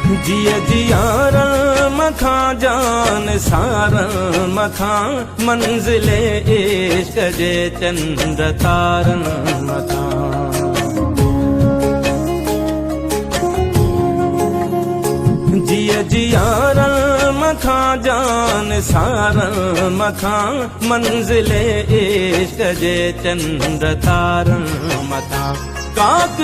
जिय जियारण मथा जान सारण मथा मंजिले इश्क जे चंद्र तारण मथा। जिय जियारण मथा जान सारण मथा मंजिले इश्क जे चंद्र तारण मथा। काक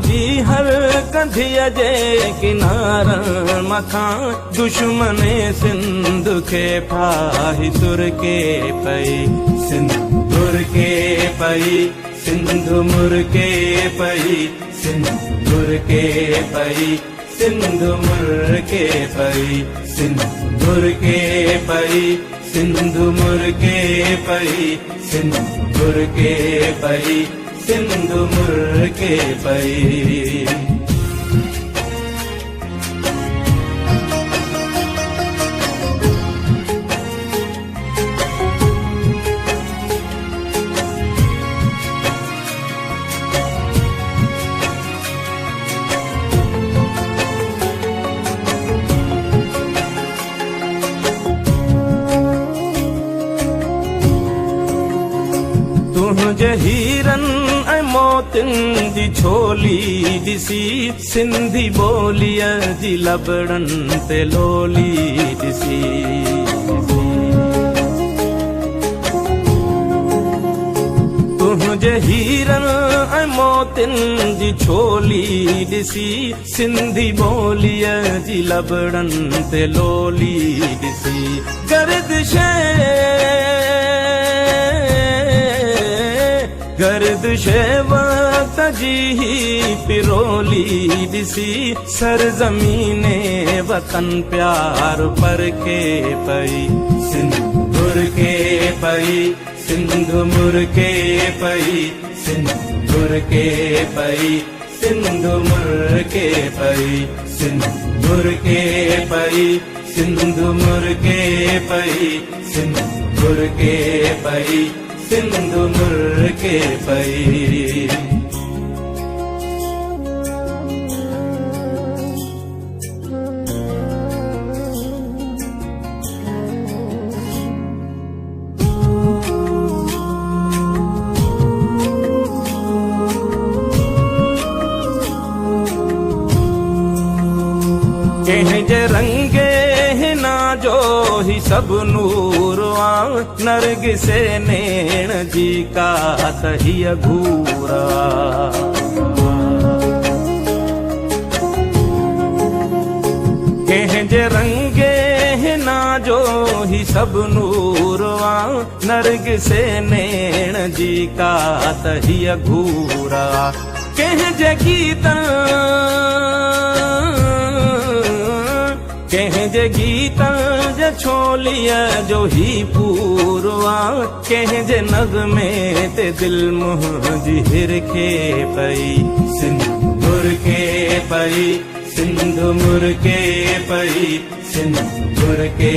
जी हर कंधिय जे किनारण मथा दुश्मने सिंध खे फाही तुर के पई सिंध तुर के पई सिंध मुर के पई सिंध मुर के पई सिंध मुर के पई सिंध मुर के पई सिंध मुर के पई सिंध मुर के पई सिंध मुर के पई। तुझे हीरन ऐं मोतिन जी छोली दिसी सिंधी बोलिय जी लबड़न ते लोली दिसी। तुझे हीरन ऐं मोतिन जी छोली दिसी सिंधी बोलिय जी लबड़न ते लोली दिसी। गर्दिश वक्त जी पिरोली दिसी सरजमीने वतन प्यार पर के पई सिंध मुर के पई सिंध मुर के पई सिंध मुर के पई सिंध मुर के पई सिंध मुर के पई सिंध मुर के पई सिंध मुर के पई सिंध मुर के पई। कंहिं जे रंगे हिना जो ही सब नूर आ नरगिसे नैण जी का तहिय घूरा। कंहिं जे रंगे हिना जो ही सब नूर आ नरगिसे नैण जी का तहिय घूरा। कंहिं जे गीतन जे छोलिय जो ही पूरवा कंहिं जे नग़मे ते दिल मुंहिंजी हिरखे पई सिंध मुर के पई सिंध मुर के पई सिंध मुर के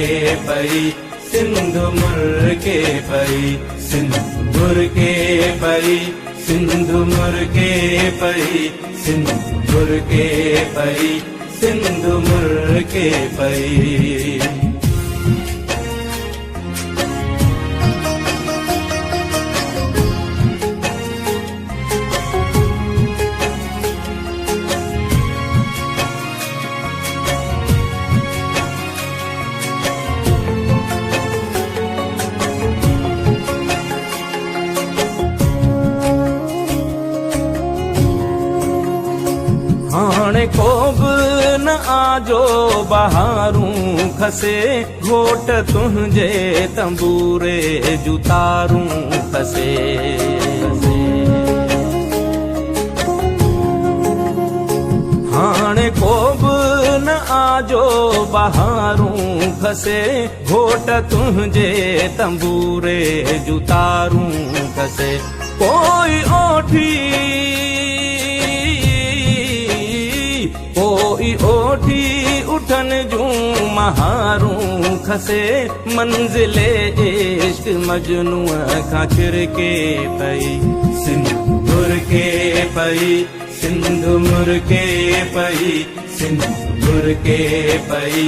पई सिंध मुर के पई सिंध मुर के पई सिंध मुर के पई सिंध मुर के पई सिंध मुर के पई। हाणे को न आजो बहारूं खसे घोट तुंहिंजे तंबूरे जुतारूं खसे। हाणे को न आजो बहारूं खसे घोट तुंहिंजे तंबूरे जुतारूं खसे। कोई ओठी रूठन जूं महारूं खसे मंजिले इश्क मजनूअ खां छिरके पई सिंध मुरके पई सिंध मुरके पई सिंध मुरके पई